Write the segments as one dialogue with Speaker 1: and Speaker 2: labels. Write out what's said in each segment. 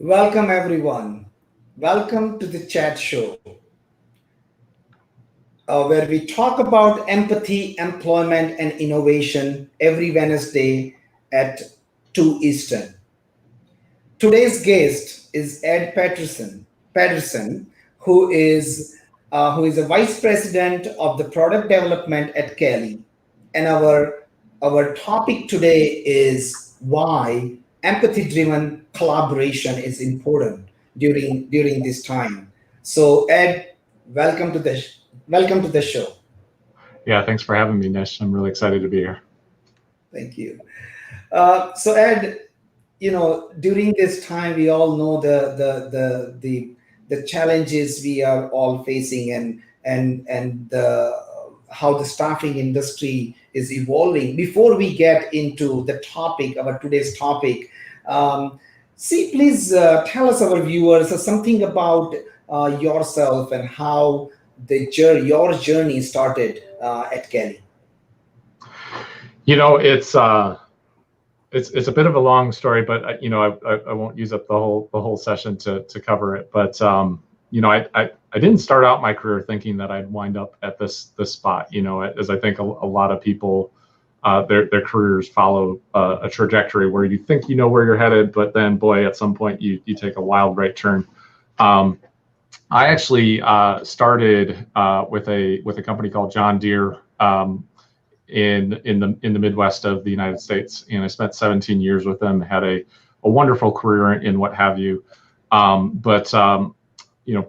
Speaker 1: Welcome, everyone. Welcome to the chat show, where we talk about empathy, employment, and innovation every Wednesday at 2 Eastern. Today's guest is Ed Pederson, who is a vice president of the product development at Kelly, and our topic today is why empathy-driven collaboration is important during this time. So, Ed, welcome to the show.
Speaker 2: Yeah, thanks for having me, Nish. I'm really excited to be here.
Speaker 1: Thank you. So, Ed, during this time we all know the challenges we are all facing, and how the staffing industry is evolving. Before we get into the topic, our today's topic, um, please tell us, our viewers, something about yourself and how your journey started at Kelly.
Speaker 2: You know, it's a bit of a long story, but I won't use up the whole session to cover it. But I didn't start out my career thinking that I'd wind up at this spot. As I think a lot of people, their careers follow a trajectory where you think you know where you're headed, but then boy, at some point you take a wild right turn. Um, I actually started with a company called John Deere. In the Midwest of the United States, and I spent 17 years with them. Had a wonderful career in what have you, but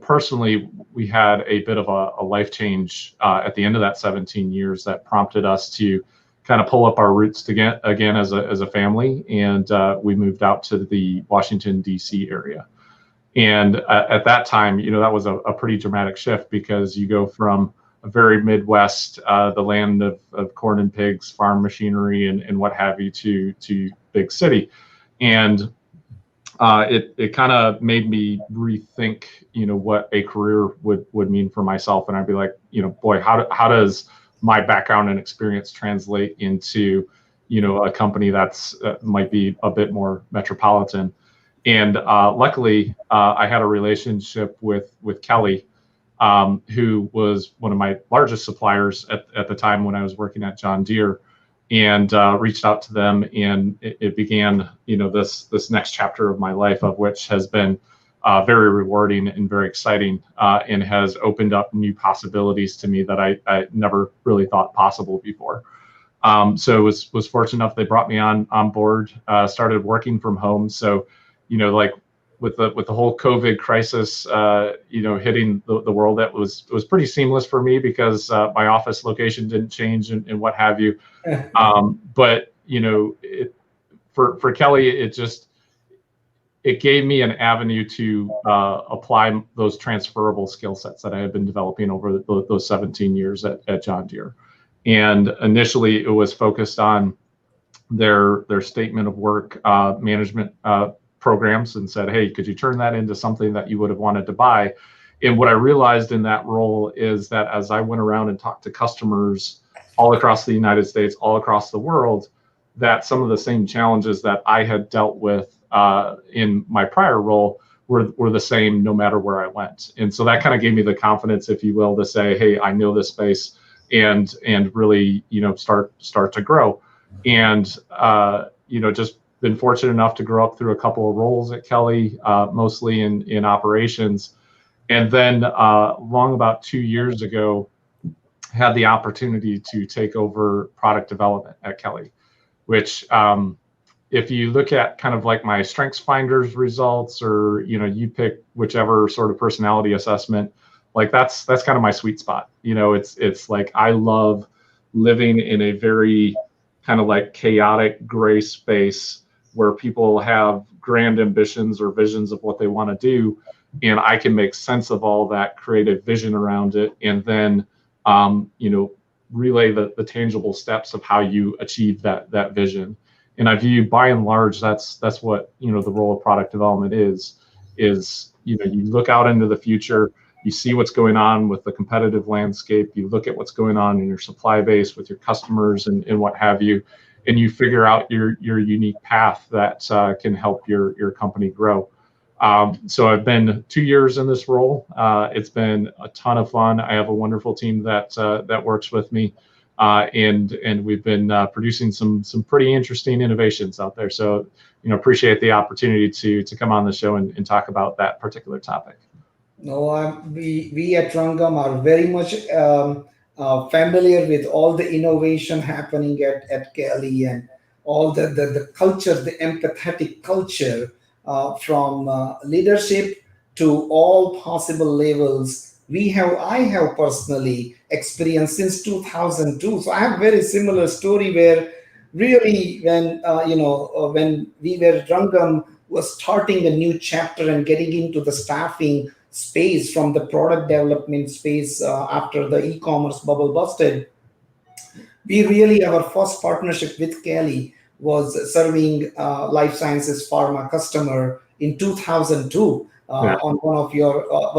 Speaker 2: personally, we had a bit of a life change at the end of that 17 years that prompted us to kind of pull up our roots again as a family, and we moved out to the Washington D.C. area. And at that time, that was a pretty dramatic shift, because you go from a very Midwest, the land of corn and pigs, farm machinery, and what have you, to big city. And it kind of made me rethink, what a career would mean for myself. And I'd be like, boy, how does my background and experience translate into, a company that's might be a bit more metropolitan. And luckily, I had a relationship with Kelly, who was one of my largest suppliers at the time when I was working at John Deere, and reached out to them, and it began, this next chapter of my life, of which has been very rewarding and very exciting, and has opened up new possibilities to me that I never really thought possible before. So was fortunate enough they brought me on board, started working from home. So, like with the whole COVID crisis, hitting the world, that was pretty seamless for me, because my office location didn't change, and what have you. But for Kelly, it gave me an avenue to apply those transferable skill sets that I had been developing over those 17 years at John Deere. And initially, it was focused on their statement of work management programs, and said, hey, could you turn that into something that you would have wanted to buy? And what I realized in that role is that as I went around and talked to customers all across the United States, all across the world, that some of the same challenges that I had dealt with in my prior role were the same no matter where I went. And so that kind of gave me the confidence, if you will, to say, hey, I know this space, and really, start to grow. And just been fortunate enough to grow up through a couple of roles at Kelly, mostly in operations. And then long about 2 years ago, had the opportunity to take over product development at Kelly, which, if you look at kind of like my Strengths Finders results, or you pick whichever sort of personality assessment, like that's kind of my sweet spot. It's like I love living in a very kind of like chaotic gray space where people have grand ambitions or visions of what they want to do, and I can make sense of all that, create a vision around it, and then relay the tangible steps of how you achieve that vision. And I view, by and large, that's what the role of product development is you look out into the future, you see what's going on with the competitive landscape, you look at what's going on in your supply base with your customers, and what have you, and you figure out your unique path that can help your company grow. So I've been 2 years in this role. It's been a ton of fun. I have a wonderful team that works with me, and we've been producing some pretty interesting innovations out there. So appreciate the opportunity to come on the show and talk about that particular topic.
Speaker 1: No, we at Rangam are very much familiar with all the innovation happening at Kelly, and all the culture, the empathetic culture, from leadership to all possible levels. I have personally experienced since 2002. So I have very similar story where really when when we were Rangam was starting a new chapter and getting into the staffing space from the product development space, after the e-commerce bubble busted. We really, our first partnership with Kelly was serving life sciences pharma customer in 2002,
Speaker 2: Yeah.
Speaker 1: on one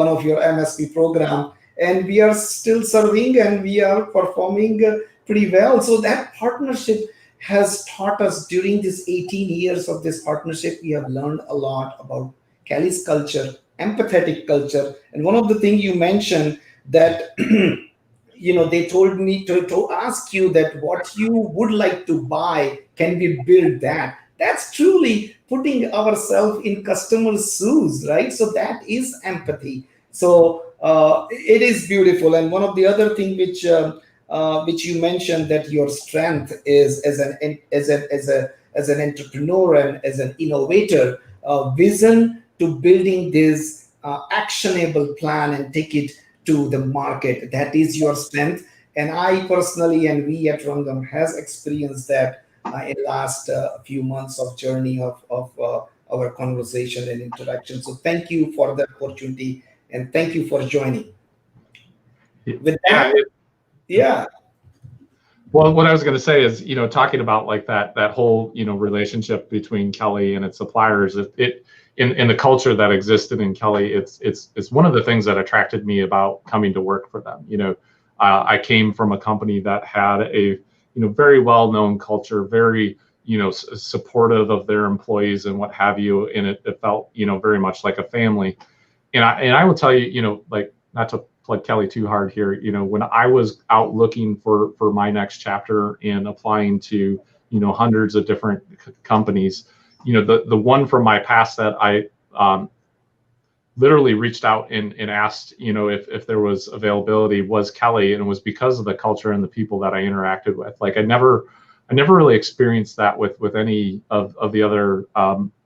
Speaker 1: of your MSP program, and we are still serving and we are performing pretty well. So that partnership has taught us during these 18 years of this partnership, we have learned a lot about Kelly's culture, empathetic culture. And one of the things you mentioned that they told me to ask you that what you would like to buy, can we build that? That's truly putting ourselves in customers' shoes, right? So that is empathy. So it is beautiful. And one of the other thing which you mentioned, that your strength is as an entrepreneur and as an innovator, vision to building this actionable plan and take it to the market. That is your strength. And I personally, and we at Rangam has experienced that in last few months of journey of our conversation and interaction. So thank you for the opportunity and thank you for joining. With that, yeah.
Speaker 2: Well, what I was going to say is, talking about like that whole, relationship between Kelly and its suppliers, in the culture that existed in Kelly, it's one of the things that attracted me about coming to work for them. I came from a company that had a, very well-known culture, very, supportive of their employees and what have you, and it felt, very much like a family. And I will tell you, like, not to plug Kelly too hard here, when I was out looking for my next chapter and applying to, hundreds of different companies, the one from my past that I literally reached out and asked, if there was availability, was Kelly, and it was because of the culture and the people that I interacted with. Like I never really experienced that with any of the other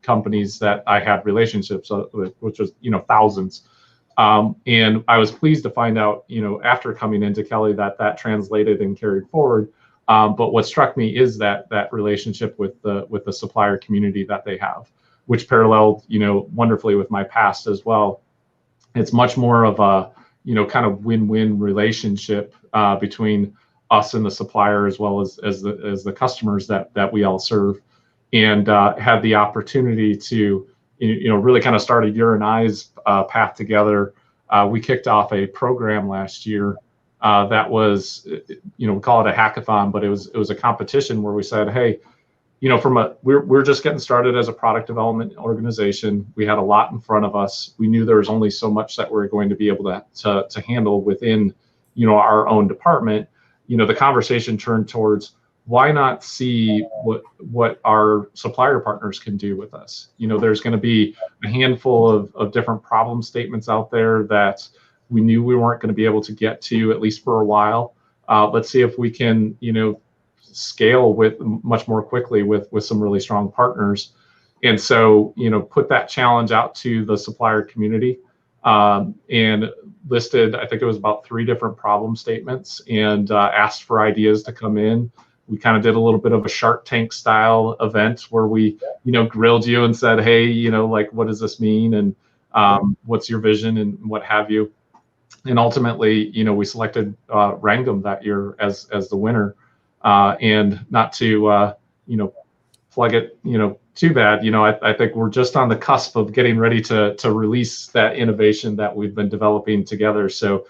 Speaker 2: companies that I had relationships with, which was thousands. And I was pleased to find out, after coming into Kelly, that translated and carried forward. But what struck me is that relationship with the supplier community that they have, which paralleled, wonderfully with my past as well. It's much more of a, kind of win-win relationship between us and the supplier, as well as the customers that we all serve, and had the opportunity to, really kind of start a your and I's path together. We kicked off a program last year that was, we call it a hackathon, but it was a competition where we said, hey, we're just getting started as a product development organization. We had a lot in front of us. We knew there was only so much that we're going to be able to handle within, our own department. The conversation turned towards, why not see what our supplier partners can do with us? There's going to be a handful of different problem statements out there that we knew we weren't going to be able to get to, at least for a while. Let's see if we can, scale with much more quickly with some really strong partners. And so, put that challenge out to the supplier community, and listed, I think it was about 3 different problem statements, and asked for ideas to come in. We kind of did a little bit of a Shark Tank style event where we, grilled you and said, hey, like, what does this mean? And what's your vision and what have you? And ultimately, we selected Rangam that year as the winner. And not to, plug it, too bad, I think we're just on the cusp of getting ready to release that innovation that we've been developing together. So,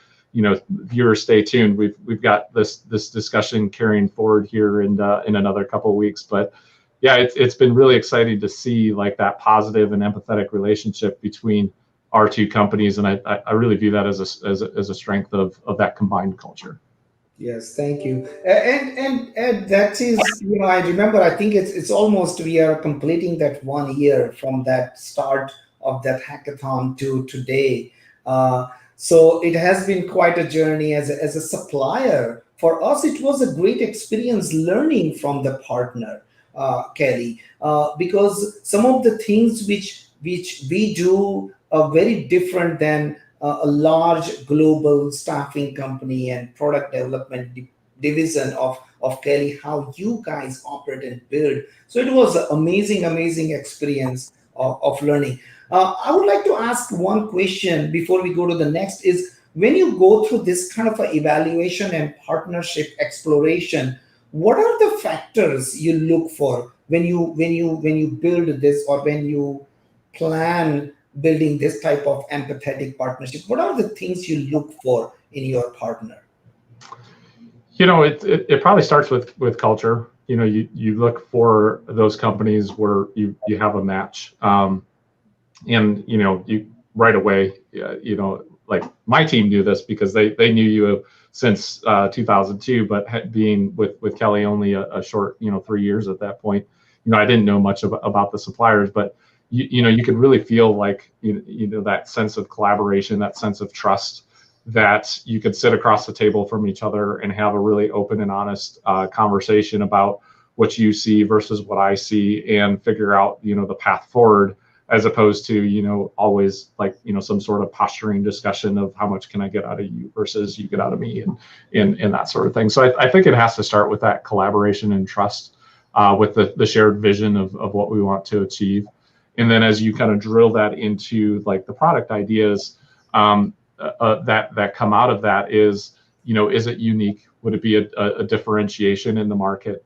Speaker 2: viewers, stay tuned. We've got this discussion carrying forward here in another couple of weeks. But yeah, it's been really exciting to see like that positive and empathetic relationship between our two companies, and I really view that as a strength of that combined culture.
Speaker 1: Yes, thank you. And that is, I remember, I think it's almost, we are completing that 1 year from that start of that hackathon to today. Uh, so it has been quite a journey as a supplier. For us, it was a great experience learning from the partner, Kelly, because some of the things which we do are very different than a large global staffing company and product development division of Kelly, how you guys operate and build. So it was an amazing experience of learning. I would like to ask one question before we go to the next is, when you go through this kind of a evaluation and partnership exploration, what are the factors you look for when you build this, or when you plan building this type of empathetic partnership? What are the things you look for in your partner?
Speaker 2: It probably starts with culture. You look for those companies where you have a match, and you right away, like my team knew this because they knew you since 2002, but being with Kelly only a short 3 years at that point, I didn't know much about the suppliers, but you could really feel like that sense of collaboration, that sense of trust, that you could sit across the table from each other and have a really open and honest conversation about what you see versus what I see, and figure out the path forward, as opposed to always like some sort of posturing discussion of how much can I get out of you versus you get out of me, and that sort of thing. So I think it has to start with that collaboration and trust, with the shared vision of what we want to achieve. And then as you kind of drill that into like the product ideas that come out of that, is it unique? Would it be a differentiation in the market?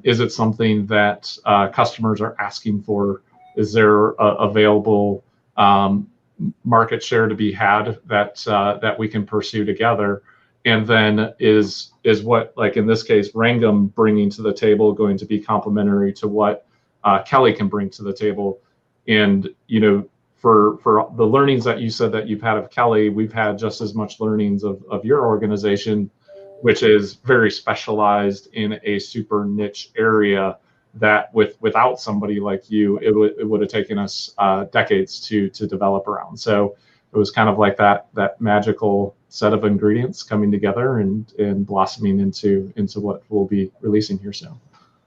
Speaker 2: Is it something that customers are asking for? Is there available market share to be had that we can pursue together? And then is what, like in this case, Rangam bringing to the table going to be complementary to what Kelly can bring to the table? And for the learnings that you said that you've had of Kelly, we've had just as much learnings of your organization, which is very specialized in a super niche area that without somebody like you, it would have taken us decades to develop around. So it was kind of like that magical set of ingredients coming together and blossoming into what we'll be releasing here soon.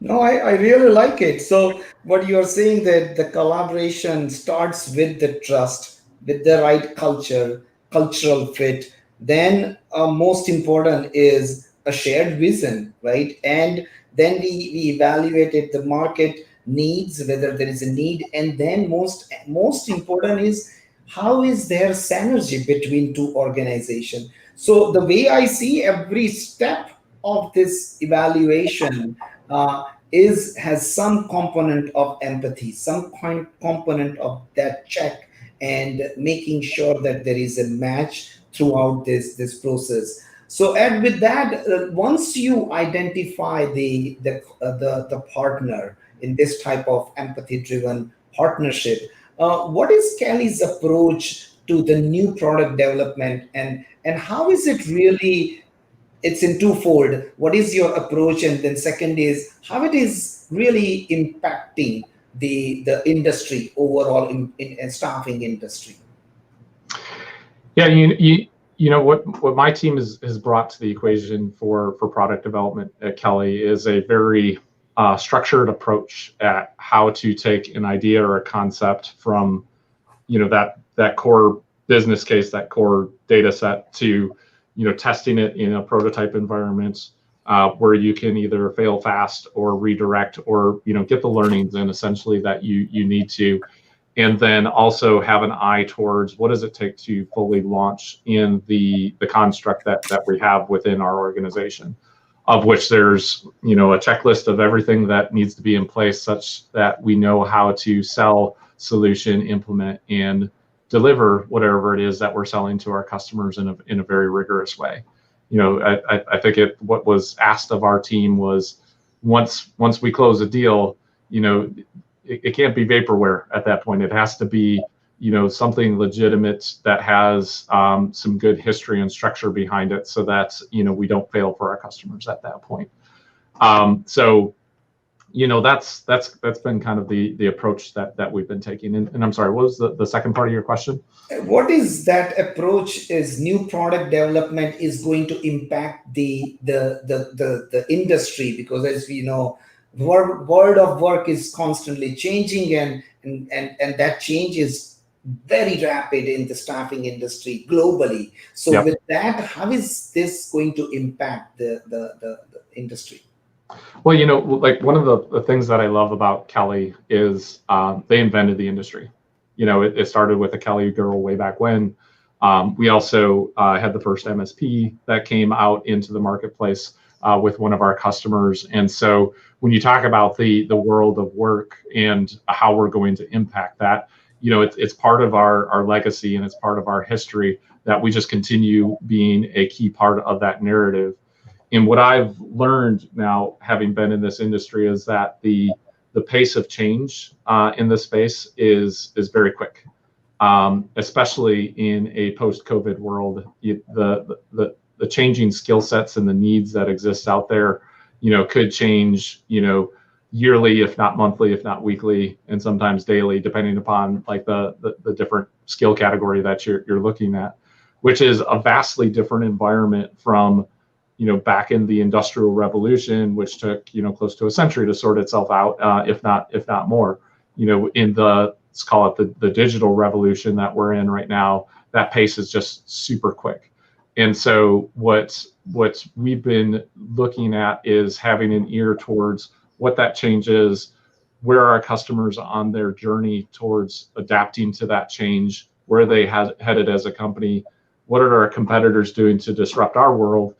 Speaker 1: No, I really like it. So what you're saying, that the collaboration starts with the trust, with the right cultural fit. Then most important is a shared vision, right? And then we evaluated the market needs, whether there is a need, and then most important is, how is there synergy between two organizations? So the way I see every step of this evaluation has some component of empathy, some component of that check, and making sure that there is a match throughout this process. So, and with that, once you identify the partner in this type of empathy driven partnership, what is Kelly's approach to the new product development, and how is it really, it's in twofold. What is your approach? And then second is how it is really impacting the industry overall, in staffing industry.
Speaker 2: Yeah, what my team has brought to the equation for product development at Kelly is a very structured approach at how to take an idea or a concept from that core business case, that core data set, to testing it in a prototype environment, where you can either fail fast or redirect, or get the learnings in essentially that you need to, and then also have an eye towards what does it take to fully launch in the construct that we have within our organization, of which there's a checklist of everything that needs to be in place, such that we know how to sell, solution, implement, and deliver whatever it is that we're selling to our customers in a very rigorous way. I think what was asked of our team was, once we close a deal, it can't be vaporware at that point. It has to be, something legitimate that has some good history and structure behind it, so that we don't fail for our customers at that point. So that's been kind of the approach that we've been taking. And I'm sorry, what was the second part of your question?
Speaker 1: What is that approach? Is new product development is going to impact the industry, because as we know, world of work is constantly changing, and that change is very rapid in the staffing industry globally. So
Speaker 2: Yep.
Speaker 1: with that, how is this going to impact the industry?
Speaker 2: Well, like one of the things that I love about Kelly is they invented the industry. It started with a Kelly girl way back when. We also had the first MSP that came out into the marketplace with one of our customers. And so when you talk about the world of work and how we're going to impact that, it's part of our legacy, and it's part of our history that we just continue being a key part of that narrative. And what I've learned now, having been in this industry, is that the pace of change in this space is very quick, especially in a post-COVID world. The changing skill sets and the needs that exist out there, could change, yearly, if not monthly, if not weekly, and sometimes daily, depending upon like the different skill category that you're looking at, which is a vastly different environment from back in the Industrial Revolution, which took close to a century to sort itself out, if not more. In let's call it the digital revolution that we're in right now, that pace is just super quick. And so what we've been looking at is having an ear towards what that change is, where are our customers on their journey towards adapting to that change, where are they headed as a company, what are our competitors doing to disrupt our world,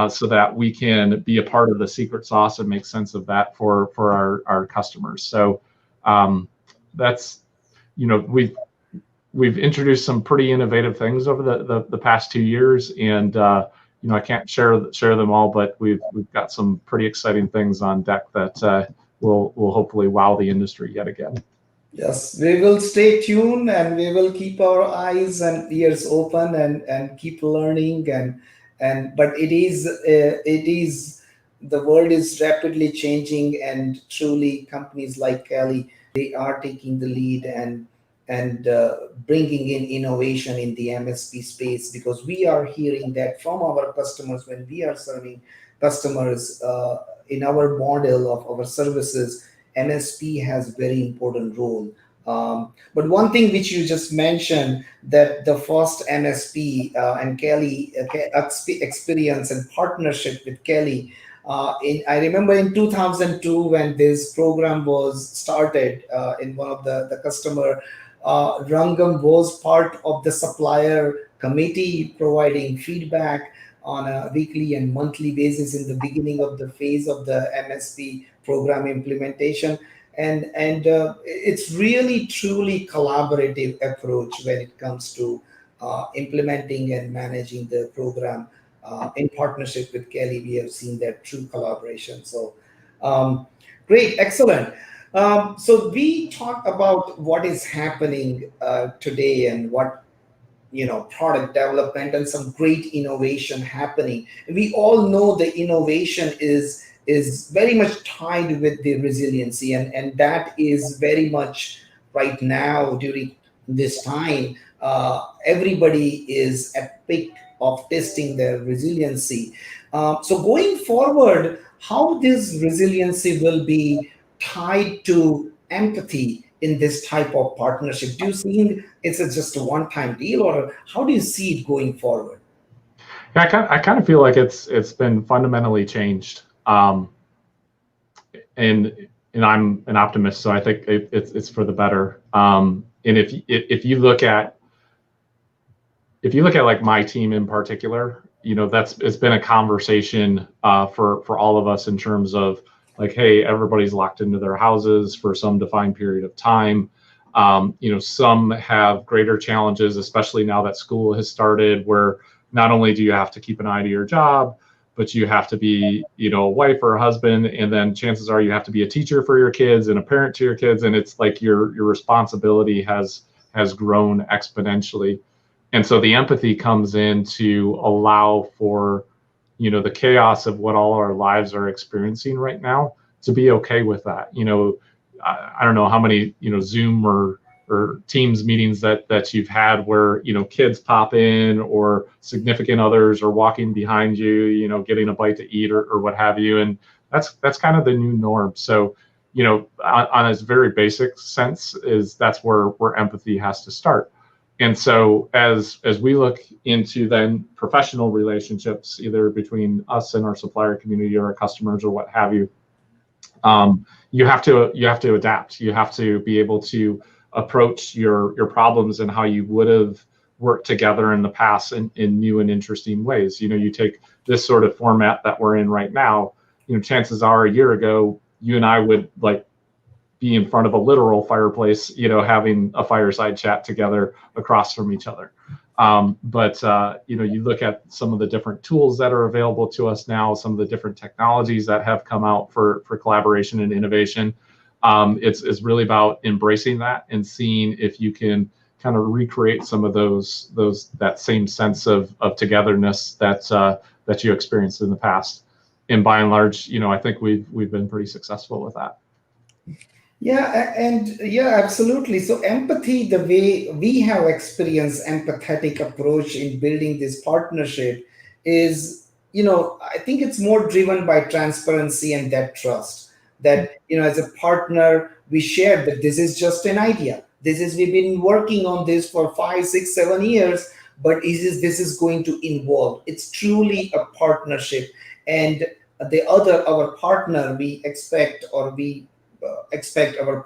Speaker 2: so that we can be a part of the secret sauce and make sense of that for our customers. So that's, we've introduced some pretty innovative things over the past 2 years, and I can't share them all, but we've got some pretty exciting things on deck that will hopefully wow the industry yet again.
Speaker 1: Yes, we will stay tuned, and we will keep our eyes and ears open, and keep learning, but it is the world is rapidly changing, and truly companies like Kelly, they are taking the lead and bringing in innovation in the MSP space, because we are hearing that from our customers when we are serving customers in our model of our services. MSP has very important role. But one thing which you just mentioned, that the first MSP and Kelly experience and partnership with Kelly. I remember in 2002 when this program was started in one of the customer, Rangam was part of the supplier committee providing feedback on a weekly and monthly basis in the beginning of the phase of the MSP program implementation. And it's really truly collaborative approach when it comes to implementing and managing the program in partnership with Kelly. We have seen that true collaboration. So great, excellent. So we talk about what is happening today, and what product development and some great innovation happening. And we all know the innovation is very much tied with the resiliency, and that is very much right now during this time. Everybody is at peak of testing their resiliency. So going forward, how this resiliency will be tied to empathy in this type of partnership? Do you think it's just a one-time deal, or how do you see it going forward?
Speaker 2: Yeah, I kind of feel like it's been fundamentally changed, and I'm an optimist, so I think it's for the better. And if you look at like my team in particular, it's been a conversation for all of us in terms of like, hey, everybody's locked into their houses for some defined period of time. Some have greater challenges, especially now that school has started, where not only do you have to keep an eye to your job, but you have to be, a wife or a husband, and then chances are you have to be a teacher for your kids and a parent to your kids, and it's like your responsibility has grown exponentially. And so the empathy comes in to allow for, the chaos of what all our lives are experiencing right now, to be okay with that. I don't know how many, Zoom or Teams meetings that you've had where, kids pop in, or significant others are walking behind you, getting a bite to eat, or what have you. And that's kind of the new norm. So, on its very basic sense, that's where empathy has to start. And so as we look into then professional relationships, either between us and our supplier community or our customers or what have you, you have to adapt. You have to be able to approach your problems and how you would have worked together in the past in new and interesting ways. You take this sort of format that we're in right now, chances are a year ago, you and I would be in front of a literal fireplace, having a fireside chat together across from each other. But you look at some of the different tools that are available to us now, some of the different technologies that have come out for collaboration and innovation. It's really about embracing that and seeing if you can kind of recreate some of that same sense of togetherness that you experienced in the past. And by and large, I think we've been pretty successful with that.
Speaker 1: Yeah, and yeah, absolutely. So empathy, the way we have experienced empathetic approach in building this partnership is, I think it's more driven by transparency and that trust that, as a partner, we share that this is just an idea. We've been working on this for 5, 6, 7 years, but this is going to involve. It's truly a partnership. And our partner, we expect our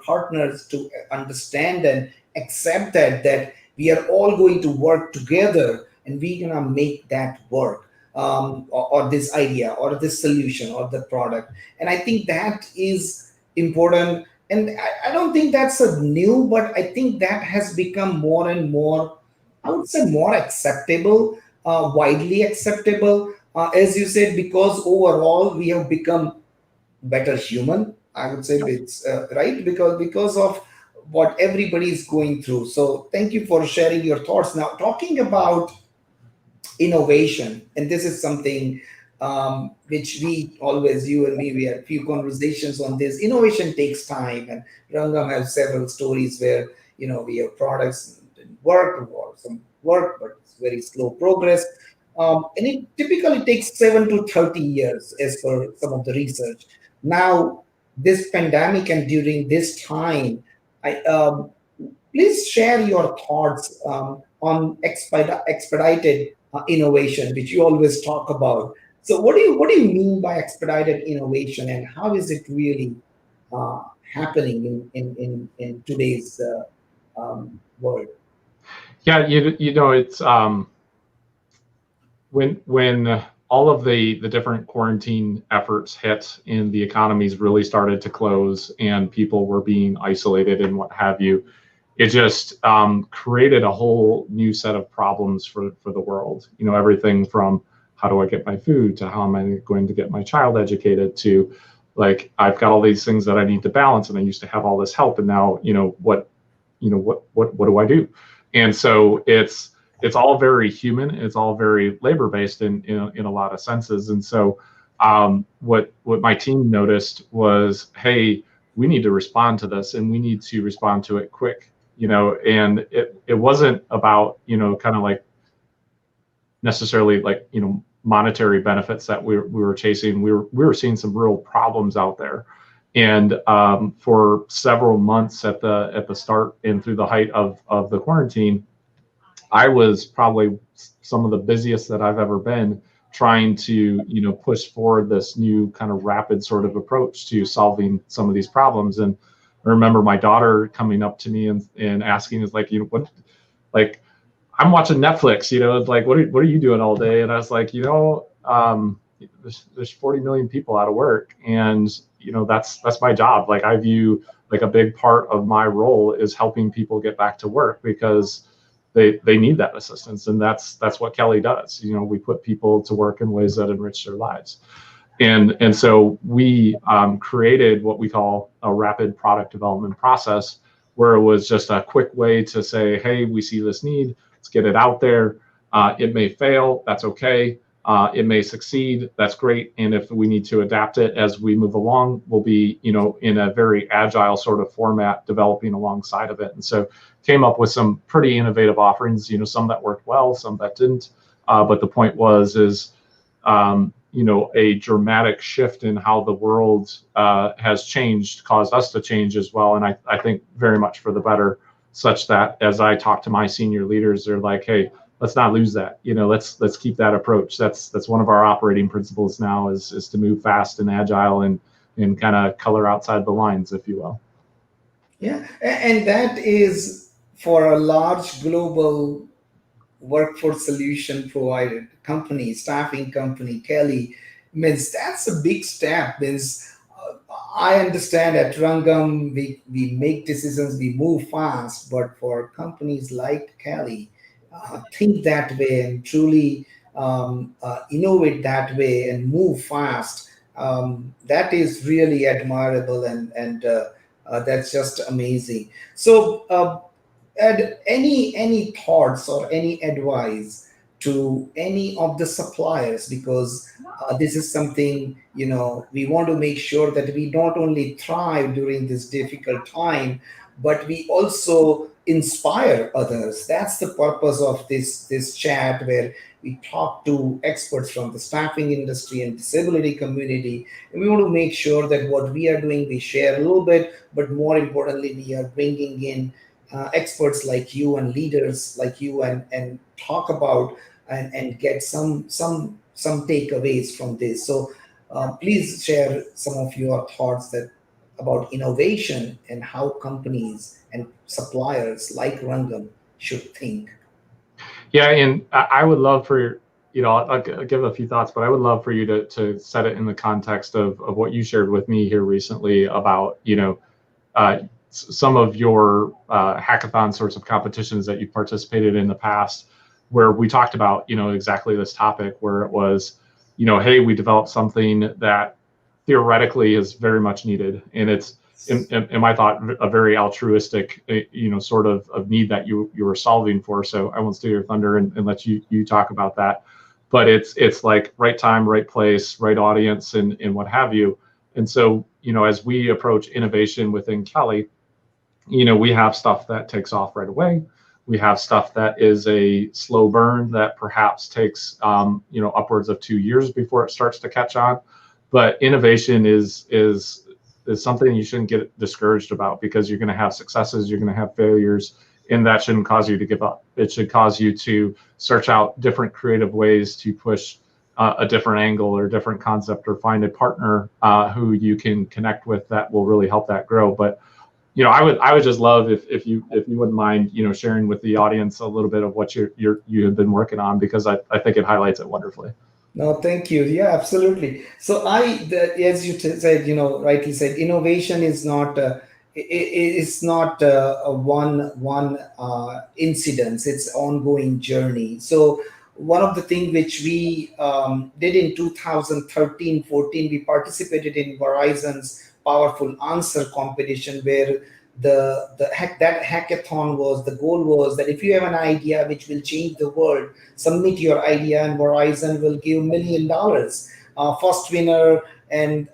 Speaker 1: partners to understand and accept that we are all going to work together and we're gonna make that work, or this idea or this solution or the product. And I think that is important. And I don't think that's a new, but I think that has become more and more, I would say, more acceptable, widely acceptable, as you said, because overall we have become better human. I would say it's right, because of what everybody is going through. So thank you for sharing your thoughts. Now, talking about innovation, and this is something which you and me, we had a few conversations on this. Innovation takes time, and Rangam has several stories where we have products that didn't work or some work, but it's very slow progress. And it typically takes 7 to 30 years, as per some of the research. Now, this pandemic and during this time, please share your thoughts on expedited innovation, which you always talk about. So, what do you mean by expedited innovation, and how is it really happening in today's world?
Speaker 2: Yeah, it's when all of the different quarantine efforts hit and the economies really started to close and people were being isolated and what have you, it just created a whole new set of problems for the world. Everything from how do I get my food to how am I going to get my child educated to I've got all these things that I need to balance, and I used to have all this help, and now what do I do? And so it's all very human. It's all very labor based in a lot of senses. And so what my team noticed was, hey, we need to respond to this, and we need to respond to it quick. And it wasn't about kind of necessarily monetary benefits that we were chasing. We were seeing some real problems out there. And for several months at the start and through the height of the quarantine, I was probably some of the busiest that I've ever been, trying to push forward this new kind of rapid sort of approach to solving some of these problems. And I remember my daughter coming up to me and asking, is what, I'm watching Netflix, it's what are you doing all day? And I was like, there's 40 million people out of work, and that's my job. I view a big part of my role is helping people get back to work, because they need that assistance, and that's what Kelly does. We put people to work in ways that enrich their lives. And so we created what we call a rapid product development process, where it was just a quick way to say, hey, we see this need, let's get it out there. It may fail, that's okay. It may succeed, that's great. And if we need to adapt it as we move along, we'll be, in a very agile sort of format, developing alongside of it. And so came up with some pretty innovative offerings, some that worked well, some that didn't. But the point is a dramatic shift in how the world has changed caused us to change as well. And I think very much for the better, such that as I talk to my senior leaders, they're like, hey, let's not lose that. Let's keep that approach. That's one of our operating principles now is to move fast and agile and kind of color outside the lines, if you will.
Speaker 1: Yeah, and that is for a large global workforce solution provider company, staffing company, Kelly, means that's a big step. Means I understand at Rangam we make decisions, we move fast, but for companies like Kelly, think that way and truly innovate that way and move fast. That is really admirable, and that's just amazing. So. Ed, any thoughts or any advice to any of the suppliers, because this is something we want to make sure that we not only thrive during this difficult time, but we also inspire others. That's the purpose of this chat, where we talk to experts from the staffing industry and disability community, and we want to make sure that what we are doing we share a little bit, but more importantly we are bringing in experts like you and leaders like you, and talk about and get some takeaways from this. So please share some of your thoughts that about innovation and how companies and suppliers like Rangam should think.
Speaker 2: Yeah, and I would love for I'll give a few thoughts, but I would love for you to set it in the context of what you shared with me here recently about some of your hackathon sorts of competitions that you participated in the past, where we talked about exactly this topic, where it was hey, we developed something that theoretically is very much needed, and it's in my thought a very altruistic sort of need that you were solving for. So I won't steal your thunder and let you talk about that, but it's like right time, right place, right audience, and what have you. And so as we approach innovation within Kelly, we have stuff that takes off right away. We have stuff that is a slow burn that perhaps takes upwards of 2 years before it starts to catch on. But innovation is something you shouldn't get discouraged about, because you're going to have successes, you're going to have failures, and that shouldn't cause you to give up. It should cause you to search out different creative ways to push a different angle or different concept, or find a partner who you can connect with that will really help that grow. But I would just love if you wouldn't mind sharing with the audience a little bit of what you have been working on, because I think it highlights it wonderfully.
Speaker 1: No, thank you. Yeah, absolutely. So as you said, rightly said, innovation is not it's not a one incidence. It's ongoing journey. So one of the things which we did in 2013-14, we participated in Verizon's Powerful Answer competition, where that hackathon was, the goal was that if you have an idea which will change the world, submit your idea and Verizon will give $1 million. First winner, and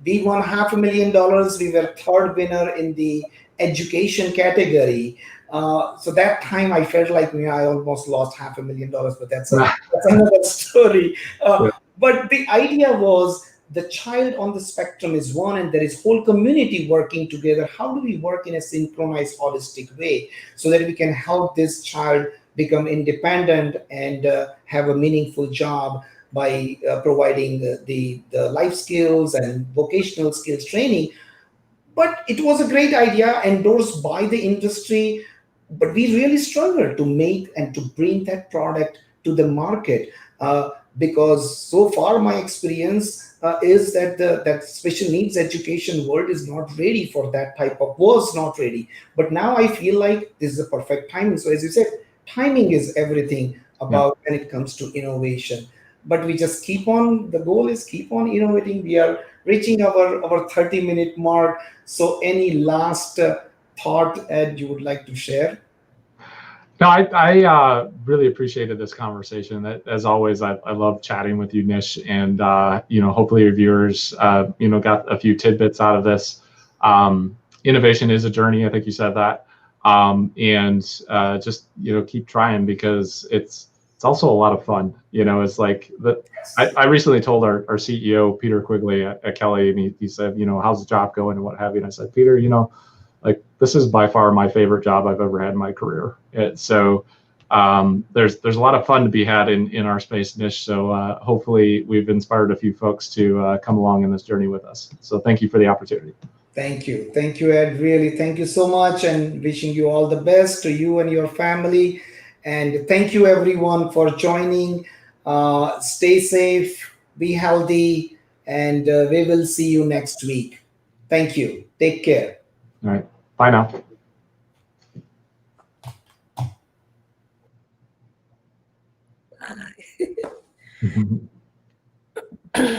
Speaker 1: we won $500,000. We were third winner in the education category. So that time I felt like I almost lost $500,000, but that's another story.
Speaker 2: Yeah.
Speaker 1: But the idea was, the child on the spectrum is one, and there is whole community working together. How do we work in a synchronized, holistic way so that we can help this child become independent and have a meaningful job by providing the life skills and vocational skills training? But it was a great idea endorsed by the industry, but we really struggled to make and to bring that product to the market, because so far my experience is that that special needs education world is not ready for that was not ready. But now I feel like this is a perfect timing. So as you said, timing is everything about when it comes to innovation. But we just keep on, the goal is keep on innovating. We are reaching our 30-minute mark. So any last thought, Ed, you would like to share?
Speaker 2: No, I really appreciated this conversation. As always, I love chatting with you, Nish, and hopefully your viewers got a few tidbits out of this. Innovation is a journey. I think you said that, and just keep trying, because it's also a lot of fun. It's like I recently told our CEO Peter Quigley at Kelly, and he said, how's the job going and what have you. And I said, Peter, like, this is by far my favorite job I've ever had in my career. So there's a lot of fun to be had in our space, Nish. So hopefully we've inspired a few folks to come along in this journey with us. So thank you for the opportunity.
Speaker 1: Thank you. Thank you, Ed. Really, thank you so much, and wishing you all the best to you and your family. And thank you, everyone, for joining. Stay safe, be healthy, and we will see you next week. Thank you. Take care.
Speaker 2: All right. Bye now.